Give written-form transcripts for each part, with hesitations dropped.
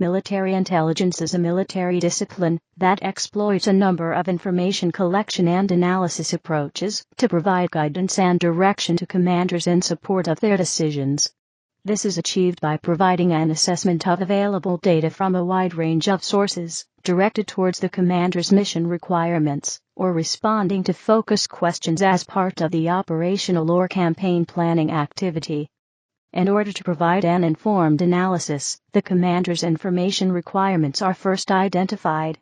Military intelligence is a military discipline that exploits a number of information collection and analysis approaches to provide guidance and direction to commanders in support of their decisions. This is achieved by providing an assessment of available data from a wide range of sources, directed towards the commander's mission requirements, or responding to focus questions as part of the operational or campaign planning activity. In order to provide an informed analysis, the commander's information requirements are first identified.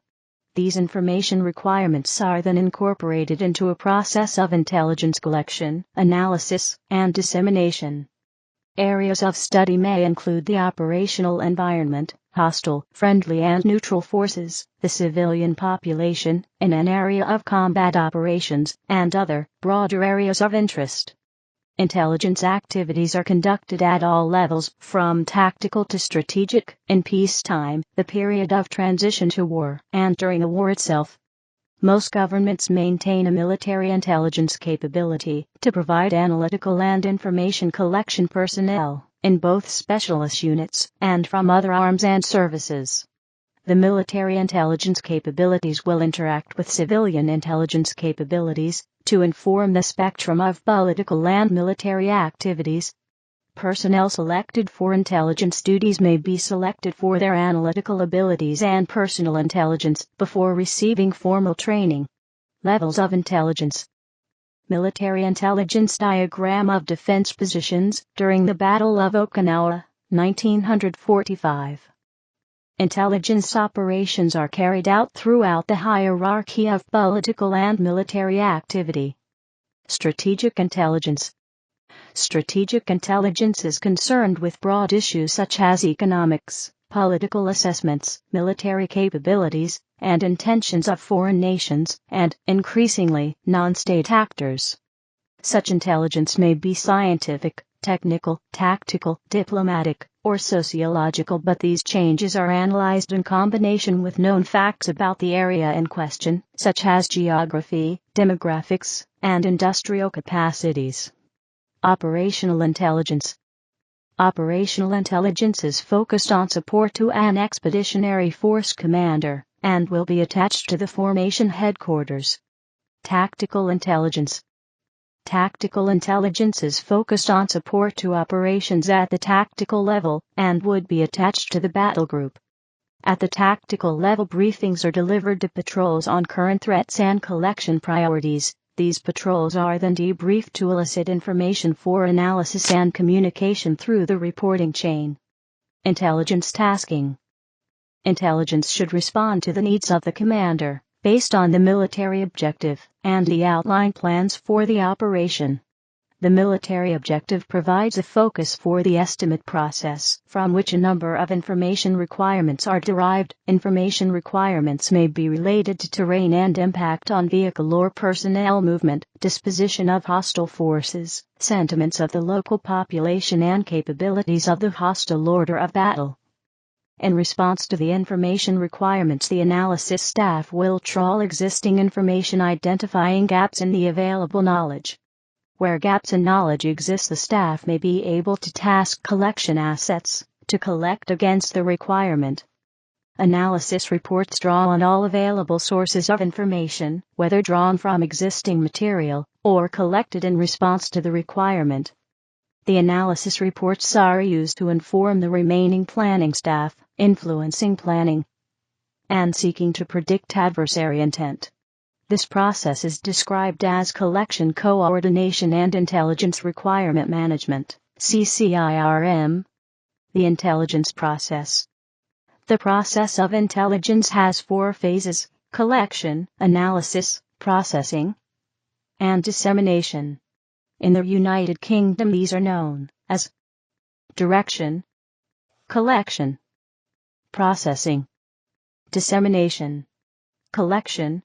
These information requirements are then incorporated into a process of intelligence collection, analysis, and dissemination. Areas of study may include the operational environment, hostile, friendly and neutral forces, the civilian population, in an area of combat operations, and other, broader areas of interest. Intelligence activities are conducted at all levels, from tactical to strategic, in peacetime, the period of transition to war, and during the war itself. Most governments maintain a military intelligence capability to provide analytical and information collection personnel, in both specialist units and from other arms and services. The military intelligence capabilities will interact with civilian intelligence capabilities to inform the spectrum of political and military activities. Personnel selected for intelligence duties may be selected for their analytical abilities and personal intelligence before receiving formal training. Levels of intelligence. Military intelligence diagram of defense positions during the Battle of Okinawa, 1945. Intelligence operations are carried out throughout the hierarchy of political and military activity. Strategic intelligence. Strategic intelligence is concerned with broad issues such as economics, political assessments, military capabilities, and intentions of foreign nations, and, increasingly, non-state actors. Such intelligence may be scientific, technical, tactical, diplomatic, or sociological, but these changes are analyzed in combination with known facts about the area in question, such as geography, demographics, and industrial capacities. Operational intelligence. Operational intelligence is focused on support to an expeditionary force commander, and will be attached to the formation headquarters. Tactical intelligence. Tactical intelligence is focused on support to operations at the tactical level, and would be attached to the battle group. At the tactical level, briefings are delivered to patrols on current threats and collection priorities. These patrols are then debriefed to elicit information for analysis and communication through the reporting chain. Intelligence tasking. Intelligence should respond to the needs of the commander, based on the military objective, and the outline plans for the operation. The military objective provides a focus for the estimate process, from which a number of information requirements are derived. Information requirements may be related to terrain and impact on vehicle or personnel movement, disposition of hostile forces, sentiments of the local population and capabilities of the hostile order of battle. In response to the information requirements, the analysis staff will trawl existing information, identifying gaps in the available knowledge. Where gaps in knowledge exist, the staff may be able to task collection assets to collect against the requirement. Analysis reports draw on all available sources of information, whether drawn from existing material or collected in response to the requirement. The analysis reports are used to inform the remaining planning staff, influencing planning and seeking to predict adversary intent. This process is described as collection coordination and intelligence requirement management, CCIRM. The intelligence process. The process of intelligence has 4 phases: collection, analysis, processing, and dissemination. In the United Kingdom, these are known as direction, collection, processing, dissemination. Collection.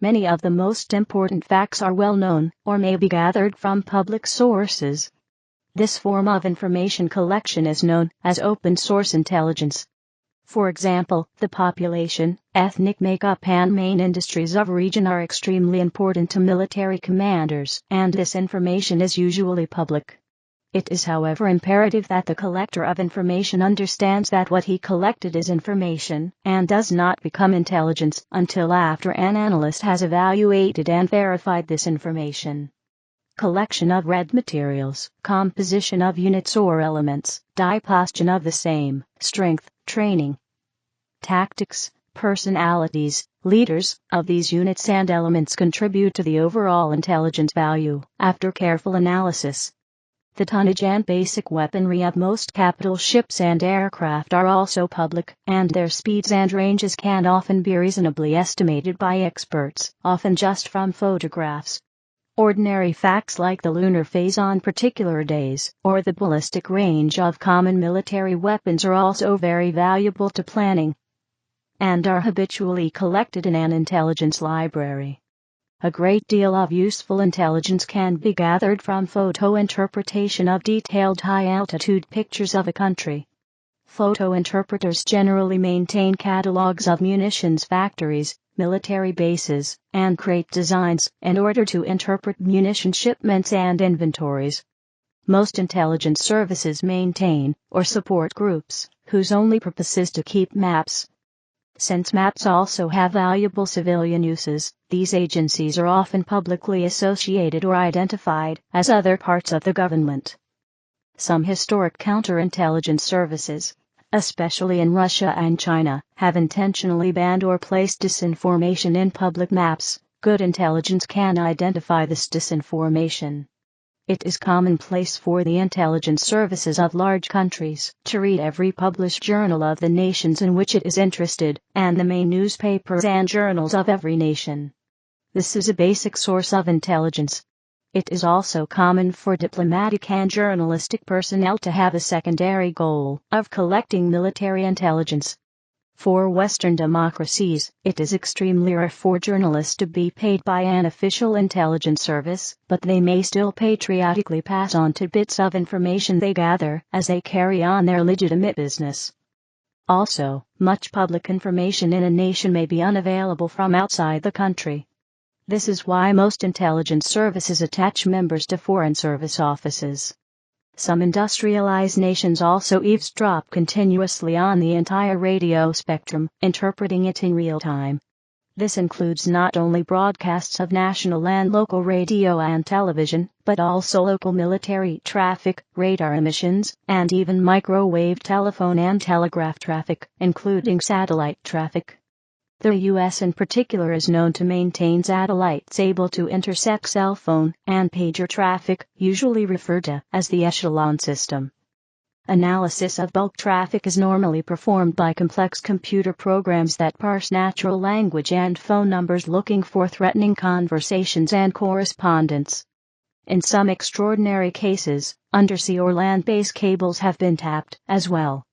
Many of the most important facts are well known, or may be gathered from public sources. This form of information collection is known as open source intelligence. For example, the population, ethnic makeup and main industries of a region are extremely important to military commanders, and this information is usually public. It is, however, imperative that the collector of information understands that what he collected is information and does not become intelligence until after an analyst has evaluated and verified this information. Collection of read materials, composition of units or elements, disposition of the same, strength, training, tactics, personalities, leaders of these units and elements contribute to the overall intelligence value after careful analysis. The tonnage and basic weaponry of most capital ships and aircraft are also public, and their speeds and ranges can often be reasonably estimated by experts, often just from photographs. Ordinary facts like the lunar phase on particular days, or the ballistic range of common military weapons are also very valuable to planning, and are habitually collected in an intelligence library. A great deal of useful intelligence can be gathered from photo interpretation of detailed high-altitude pictures of a country. Photo interpreters generally maintain catalogs of munitions factories, military bases, and crate designs in order to interpret munition shipments and inventories. Most intelligence services maintain or support groups whose only purpose is to keep maps. Since maps also have valuable civilian uses, these agencies are often publicly associated or identified as other parts of the government. Some historic counterintelligence services, especially in Russia and China, have intentionally banned or placed disinformation in public maps. Good intelligence can identify this disinformation. It is commonplace for the intelligence services of large countries to read every published journal of the nations in which it is interested, and the main newspapers and journals of every nation. This is a basic source of intelligence. It is also common for diplomatic and journalistic personnel to have a secondary goal of collecting military intelligence. For Western democracies, it is extremely rare for journalists to be paid by an official intelligence service, but they may still patriotically pass on tidbits of information they gather as they carry on their legitimate business. Also, much public information in a nation may be unavailable from outside the country. This is why most intelligence services attach members to foreign service offices. Some industrialized nations also eavesdrop continuously on the entire radio spectrum, interpreting it in real time. This includes not only broadcasts of national and local radio and television, but also local military traffic, radar emissions, and even microwave telephone and telegraph traffic, including satellite traffic. The U.S. in particular is known to maintain satellites able to intercept cell phone and pager traffic, usually referred to as the echelon system. Analysis of bulk traffic is normally performed by complex computer programs that parse natural language and phone numbers looking for threatening conversations and correspondence. In some extraordinary cases, undersea or land-based cables have been tapped as well.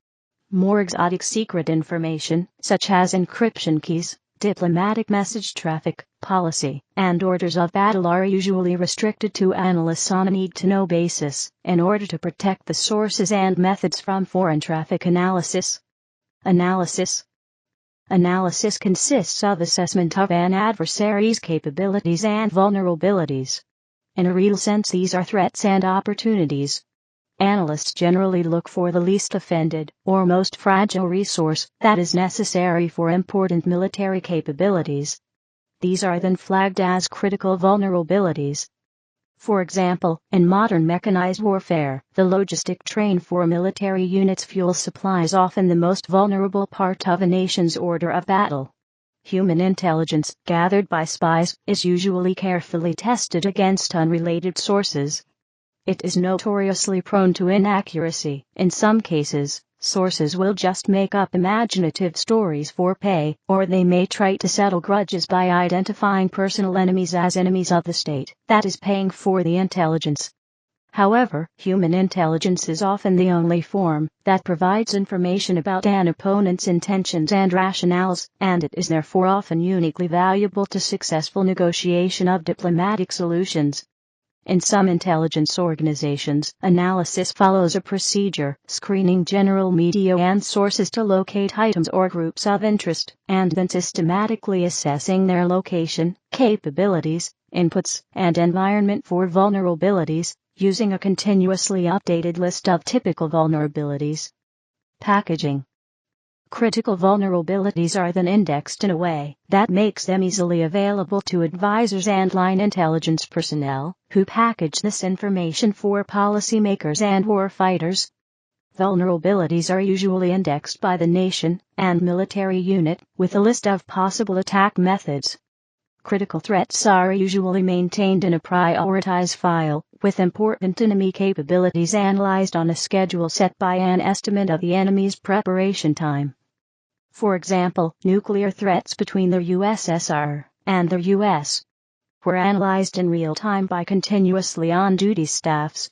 More exotic secret information, such as encryption keys, diplomatic message traffic, policy, and orders of battle are usually restricted to analysts on a need-to-know basis, in order to protect the sources and methods from foreign traffic analysis. Analysis consists of assessment of an adversary's capabilities and vulnerabilities. In a real sense, these are threats and opportunities. Analysts generally look for the least offended, or most fragile resource that is necessary for important military capabilities. These are then flagged as critical vulnerabilities. For example, in modern mechanized warfare, the logistic train for military units' fuel supply is often the most vulnerable part of a nation's order of battle. Human intelligence, gathered by spies, is usually carefully tested against unrelated sources. It is notoriously prone to inaccuracy. In some cases, sources will just make up imaginative stories for pay, or they may try to settle grudges by identifying personal enemies as enemies of the state that is paying for the intelligence. However, human intelligence is often the only form that provides information about an opponent's intentions and rationales, and it is therefore often uniquely valuable to successful negotiation of diplomatic solutions. In some intelligence organizations, analysis follows a procedure, screening general media and sources to locate items or groups of interest, and then systematically assessing their location, capabilities, inputs, and environment for vulnerabilities, using a continuously updated list of typical vulnerabilities. Packaging. Critical vulnerabilities are then indexed in a way that makes them easily available to advisors and line intelligence personnel, who package this information for policymakers and warfighters. Vulnerabilities are usually indexed by the nation and military unit, with a list of possible attack methods. Critical threats are usually maintained in a prioritized file, with important enemy capabilities analyzed on a schedule set by an estimate of the enemy's preparation time. For example, nuclear threats between the USSR and the US were analyzed in real time by continuously on-duty staffs.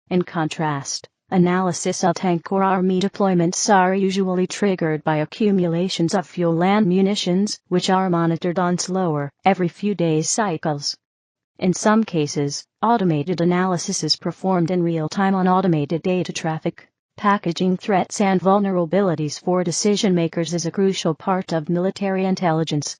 In contrast, analysis of tank or army deployments are usually triggered by accumulations of fuel and munitions, which are monitored on slower, every few days cycles. In some cases, automated analysis is performed in real time on automated data traffic. Packaging threats and vulnerabilities for decision makers is a crucial part of military intelligence.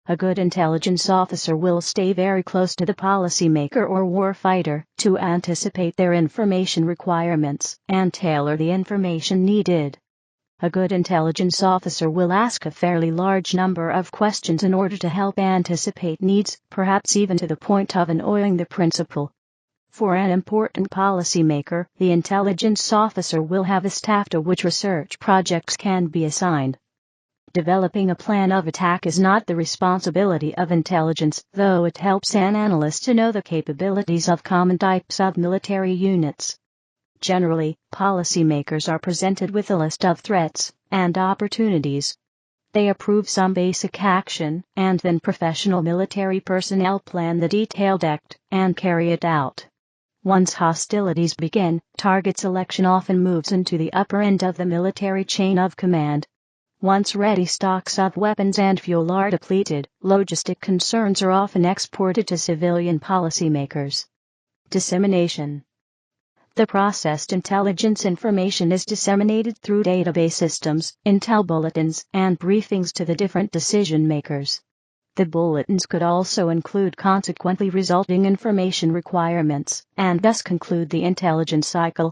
A good intelligence officer will stay very close to the policymaker or warfighter to anticipate their information requirements and tailor the information needed. A good intelligence officer will ask a fairly large number of questions in order to help anticipate needs, perhaps even to the point of annoying the principal. For an important policymaker, the intelligence officer will have a staff to which research projects can be assigned. Developing a plan of attack is not the responsibility of intelligence, though it helps an analyst to know the capabilities of common types of military units. Generally, policymakers are presented with a list of threats and opportunities. They approve some basic action, and then professional military personnel plan the detailed act and carry it out. Once hostilities begin, target selection often moves into the upper end of the military chain of command. Once ready stocks of weapons and fuel are depleted, logistic concerns are often exported to civilian policymakers. Dissemination. The processed intelligence information is disseminated through database systems, intel bulletins, and briefings to the different decision makers. The bulletins could also include consequently resulting information requirements, and thus conclude the intelligence cycle.